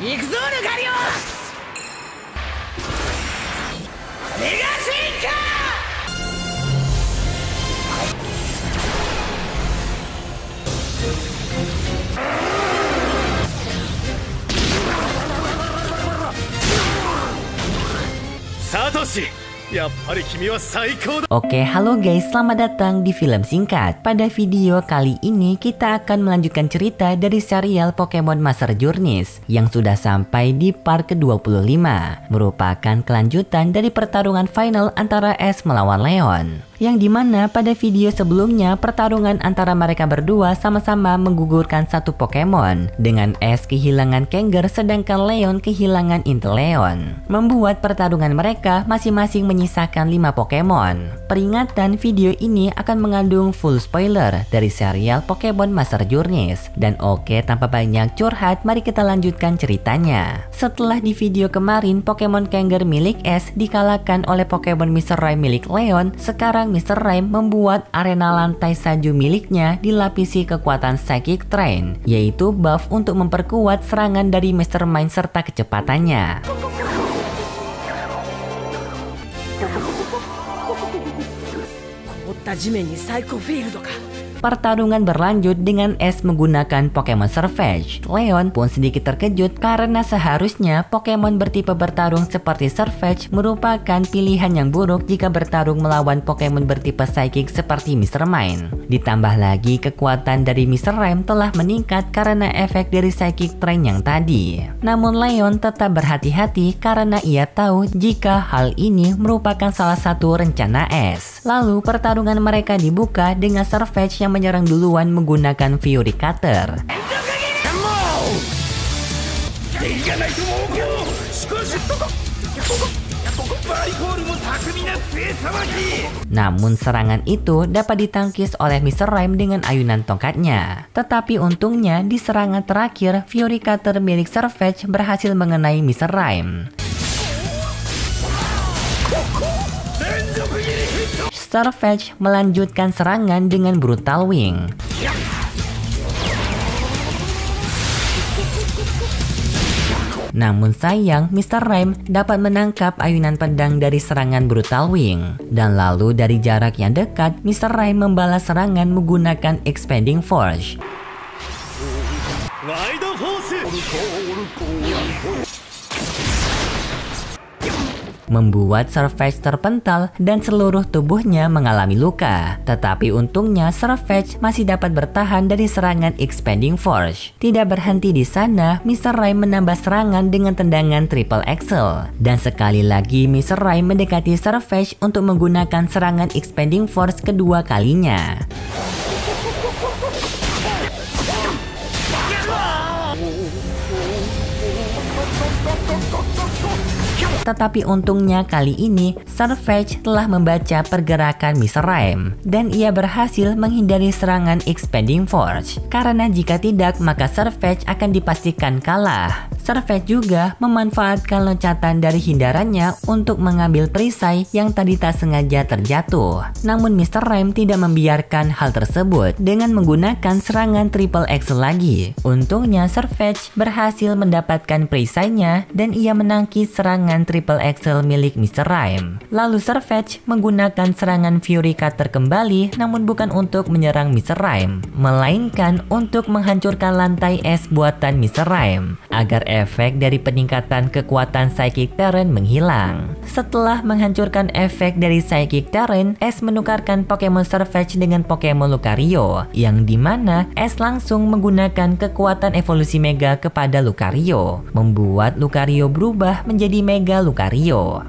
行くぞルカリオ、メガシンカー。サトシ、やっぱり君は最高だ。Oke, halo guys, selamat datang di film singkat. Pada video kali ini kita akan melanjutkan cerita dari serial Pokemon Master Journeys yang sudah sampai di part ke-25, merupakan kelanjutan dari pertarungan final antara Ash melawan Leon. Yang dimana pada video sebelumnya pertarungan antara mereka berdua sama-sama menggugurkan satu Pokemon dengan Ash kehilangan Kangar sedangkan Leon kehilangan Inteleon, membuat pertarungan mereka masing-masing menyisakan 5 Pokemon. Peringatan, video ini akan mengandung full spoiler dari serial Pokemon Master Journeys. Dan oke, tanpa banyak curhat, mari kita lanjutkan ceritanya. Setelah di video kemarin Pokemon Kangar milik Ash dikalahkan oleh Pokemon Mr. Rime milik Leon, sekarang Mr. Rime membuat arena lantai salju miliknya dilapisi kekuatan Psychic Terrain, yaitu buff untuk memperkuat serangan dari Mr. Mime serta kecepatannya. Pertarungan berlanjut dengan Ash menggunakan Pokemon Serpage. Leon pun sedikit terkejut karena seharusnya Pokemon bertipe bertarung seperti Serpage merupakan pilihan yang buruk jika bertarung melawan Pokemon bertipe Psychic seperti Mr. Mime. Ditambah lagi kekuatan dari Mr. Rime telah meningkat karena efek dari Psychic Terrain yang tadi. Namun Leon tetap berhati-hati karena ia tahu jika hal ini merupakan salah satu rencana Ash. Lalu pertarungan mereka dibuka dengan Serpage yang menyerang duluan menggunakan Fury Cutter. Namun serangan itu dapat ditangkis oleh Mr. Rime dengan ayunan tongkatnya. Tetapi untungnya di serangan terakhir Fury Cutter milik Serpage berhasil mengenai Mr. Rime. Serpage melanjutkan serangan dengan Brutal Wing. Namun sayang, Mr. Rime dapat menangkap ayunan pedang dari serangan Brutal Wing. Dan lalu dari jarak yang dekat, Mr. Rime membalas serangan menggunakan Expanding Force. Membuat Serpage terpental dan seluruh tubuhnya mengalami luka. Tetapi untungnya Serpage masih dapat bertahan dari serangan Expanding Force. Tidak berhenti di sana, Mr. Rime menambah serangan dengan tendangan Triple Axel. Dan sekali lagi Mr. Rime mendekati Serpage untuk menggunakan serangan Expanding Force kedua kalinya. Tetapi untungnya kali ini Serpage telah membaca pergerakan Mr. Rime dan ia berhasil menghindari serangan Expanding Force. Karena jika tidak maka Serpage akan dipastikan kalah. Serpage juga memanfaatkan loncatan dari hindarannya untuk mengambil perisai yang tadi tak sengaja terjatuh. Namun Mr. Rime tidak membiarkan hal tersebut dengan menggunakan serangan Triple Axel lagi. Untungnya Serpage berhasil mendapatkan perisainya dan ia menangkis serangan Triple Axel milik Mr. Rime. Lalu Serpage menggunakan serangan Fury Cutter kembali, namun bukan untuk menyerang Mr. Rime, melainkan untuk menghancurkan lantai es buatan Mr. Rime agar efek dari peningkatan kekuatan Psychic Terrain menghilang. Setelah menghancurkan efek dari Psychic Terrain, Ash menukarkan Pokemon Serpage dengan Pokemon Lucario, yang dimana Ash langsung menggunakan kekuatan evolusi Mega kepada Lucario, membuat Lucario berubah menjadi Mega Lucario.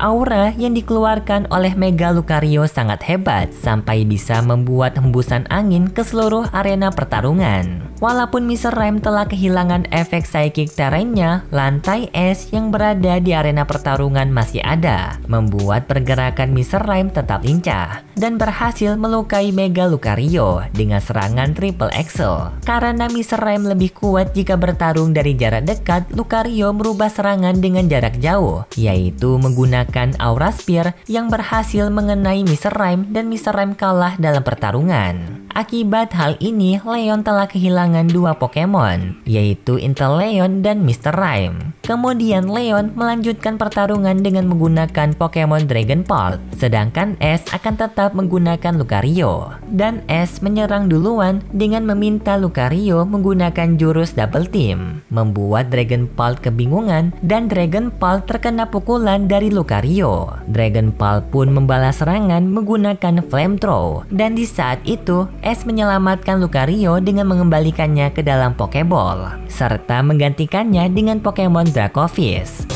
Aura yang dikeluarkan oleh Mega Lucario sangat hebat sampai bisa membuat hembusan angin ke seluruh arena pertarungan. Walaupun Mr. Rime telah kehilangan efek psychic terrainnya, lantai es yang berada di arena pertarungan masih ada, membuat pergerakan Mr. Rime tetap lincah dan berhasil melukai Mega Lucario dengan serangan triple axel. Karena Mr. Rime lebih kuat jika bertarung dari jarak dekat, Lucario merubah serangan dengan jarak jauh, yaitu menggunakan Aura Spear yang berhasil mengenai Mr. Rime dan Mr. Rime kalah dalam pertarungan. Akibat hal ini, Leon telah kehilangan dua Pokemon, yaitu Inteleon dan Mr. Rime. Kemudian Leon melanjutkan pertarungan dengan menggunakan Pokemon Dragon Pulse, sedangkan Ash akan tetap menggunakan Lucario. Dan Ash menyerang duluan dengan meminta Lucario menggunakan jurus Double Team, membuat Dragon Pulse kebingungan dan Dragon Pulse terkena pukulan dari Lucario. Dragon Pulse pun membalas serangan menggunakan Flamethrower, dan di saat itu Ash menyelamatkan Lucario dengan mengembalikannya ke dalam Pokeball, serta menggantikannya dengan Pokemon Dracovish.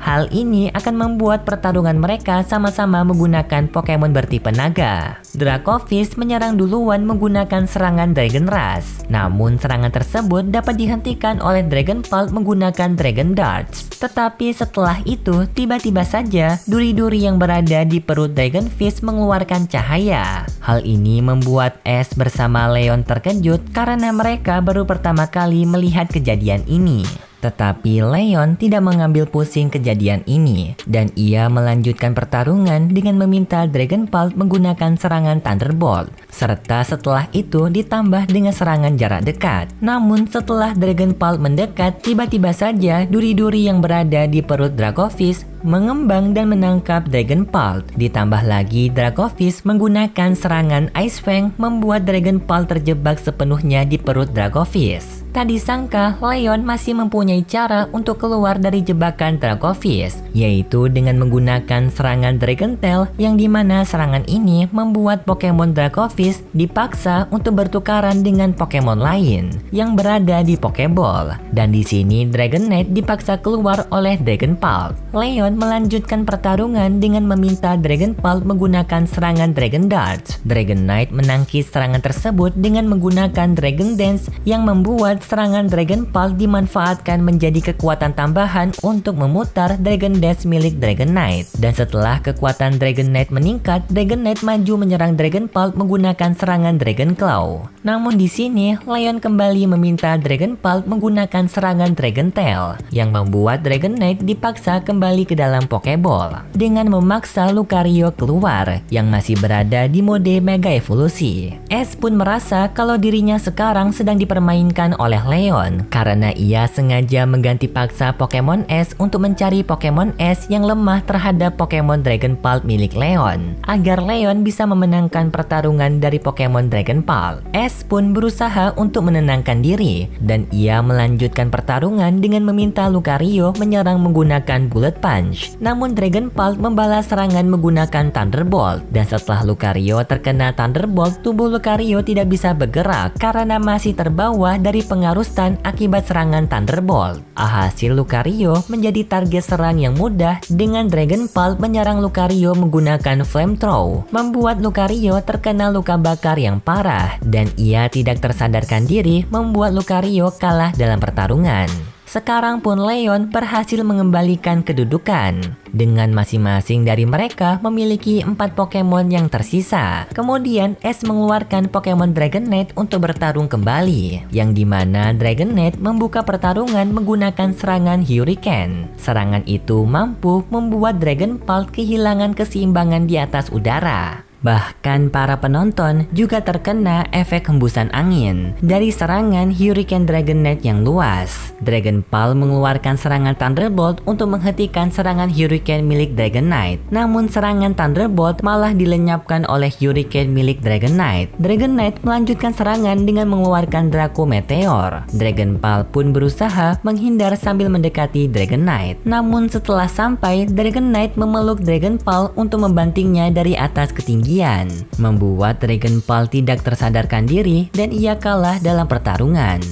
Hal ini akan membuat pertarungan mereka sama-sama menggunakan Pokemon bertipe naga. Dracovish menyerang duluan menggunakan serangan Dragon Rush. Namun serangan tersebut dapat dihentikan oleh Dragon Pulse menggunakan Dragon Darts. Tetapi setelah itu, tiba-tiba saja duri-duri yang berada di perut Dragonfish mengeluarkan cahaya. Hal ini membuat Ash bersama Leon terkejut karena mereka baru pertama kali melihat kejadian ini. Tetapi Leon tidak mengambil pusing kejadian ini, dan ia melanjutkan pertarungan dengan meminta Dragon Pulse menggunakan serangan Thunderbolt, serta setelah itu ditambah dengan serangan jarak dekat. Namun setelah Dragon Pulse mendekat, tiba-tiba saja duri-duri yang berada di perut Dracovish mengembang dan menangkap Dragon Pulse. Ditambah lagi Dracovish menggunakan serangan Ice Fang membuat Dragon Pulse terjebak sepenuhnya di perut Dracovish. Tak disangka Leon masih mempunyai cara untuk keluar dari jebakan Dracovish, yaitu dengan menggunakan serangan Dragon Tail, yang dimana serangan ini membuat Pokemon Dracovish dipaksa untuk bertukaran dengan Pokemon lain yang berada di Pokeball. Dan di sini Dragonite dipaksa keluar oleh Dragon Pulse. Leon melanjutkan pertarungan dengan meminta Dragon Pulse menggunakan serangan Dragon Darts. Dragonite menangkis serangan tersebut dengan menggunakan Dragon Dance yang membuat serangan Dragon Pulse dimanfaatkan menjadi kekuatan tambahan untuk memutar Dragon Dance milik Dragonite. Dan setelah kekuatan Dragonite meningkat, Dragonite maju menyerang Dragon Pulse menggunakan serangan Dragon Claw. Namun di sini Leon kembali meminta Dragon Pulse menggunakan serangan Dragon Tail yang membuat Dragonite dipaksa kembali ke dalam Pokeball dengan memaksa Lucario keluar yang masih berada di mode Mega Evolusi. Ash pun merasa kalau dirinya sekarang sedang dipermainkan oleh Leon karena ia sengaja mengganti paksa Pokemon Ash untuk mencari Pokemon Ash yang lemah terhadap Pokemon Dragon Pulse milik Leon agar Leon bisa memenangkan pertarungan dari Pokemon Dragon Pulse. Ash pun berusaha untuk menenangkan diri dan ia melanjutkan pertarungan dengan meminta Lucario menyerang menggunakan Bullet Punch. Namun Dragon Pulse membalas serangan menggunakan Thunderbolt, dan setelah Lucario terkena Thunderbolt, tubuh Lucario tidak bisa bergerak karena masih terbawa dari pengaruh stun akibat serangan Thunderbolt. Alhasil Lucario menjadi target serang yang mudah dengan Dragon Pulse menyerang Lucario menggunakan Flamethrower, membuat Lucario terkena luka bakar yang parah dan ia tidak tersadarkan diri, membuat Lucario kalah dalam pertarungan. Sekarang pun Leon berhasil mengembalikan kedudukan dengan masing-masing dari mereka memiliki 4 Pokemon yang tersisa. Kemudian Ash mengeluarkan Pokemon Dragonite untuk bertarung kembali, yang dimana Dragonite membuka pertarungan menggunakan serangan Hurricane. Serangan itu mampu membuat Dragon Pulse kehilangan keseimbangan di atas udara. Bahkan para penonton juga terkena efek hembusan angin dari serangan Hurricane Dragon Knight yang luas. Dragon Ball mengeluarkan serangan Thunderbolt untuk menghentikan serangan Hurricane milik Dragon Knight. Namun serangan Thunderbolt malah dilenyapkan oleh Hurricane milik Dragon Knight. Dragon Knight melanjutkan serangan dengan mengeluarkan Draco Meteor. Dragon Ball pun berusaha menghindar sambil mendekati Dragon Knight. Namun setelah sampai, Dragon Knight memeluk Dragon Ball untuk membantingnya dari atas ketinggian, membuat Dragon Ball tidak tersadarkan diri dan ia kalah dalam pertarungan.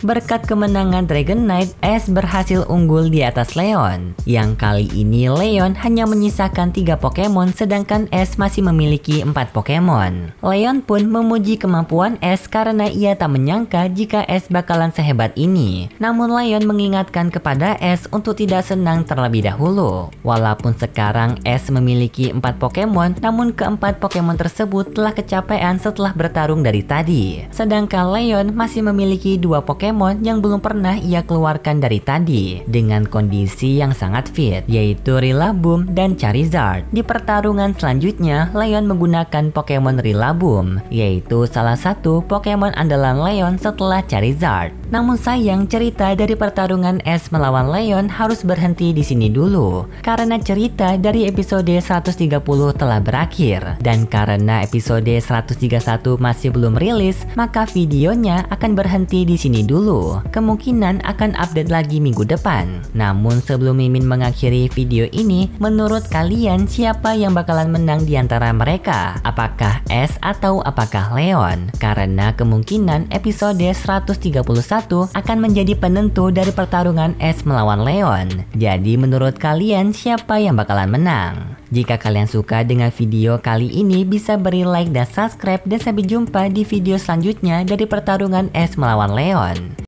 Berkat kemenangan Dragon Knight, Ash berhasil unggul di atas Leon. Yang kali ini Leon hanya menyisakan 3 Pokemon sedangkan Ash masih memiliki 4 Pokemon. Leon pun memuji kemampuan Ash karena ia tak menyangka jika Ash bakalan sehebat ini. Namun Leon mengingatkan kepada Ash untuk tidak senang terlebih dahulu. Walaupun sekarang Ash memiliki 4 Pokemon, namun keempat Pokemon tersebut telah kecapean setelah bertarung dari tadi. Sedangkan Leon masih memiliki 2 Pokemon yang belum pernah ia keluarkan dari tadi dengan kondisi yang sangat fit, yaitu Rillaboom dan Charizard. Di pertarungan selanjutnya, Leon menggunakan Pokemon Rillaboom, yaitu salah satu Pokemon andalan Leon setelah Charizard. Namun sayang, cerita dari pertarungan Ash melawan Leon harus berhenti di sini dulu karena cerita dari episode 130 telah berakhir, dan karena episode 131 masih belum rilis, maka videonya akan berhenti di sini dulu. Kemungkinan akan update lagi minggu depan. Namun sebelum Mimin mengakhiri video ini, menurut kalian siapa yang bakalan menang di antara mereka? Apakah Ash atau apakah Leon? Karena kemungkinan episode 131 akan menjadi penentu dari pertarungan Ash melawan Leon. Jadi menurut kalian siapa yang bakalan menang? Jika kalian suka dengan video kali ini, bisa beri like dan subscribe, dan sampai jumpa di video selanjutnya dari pertarungan Ash melawan Leon.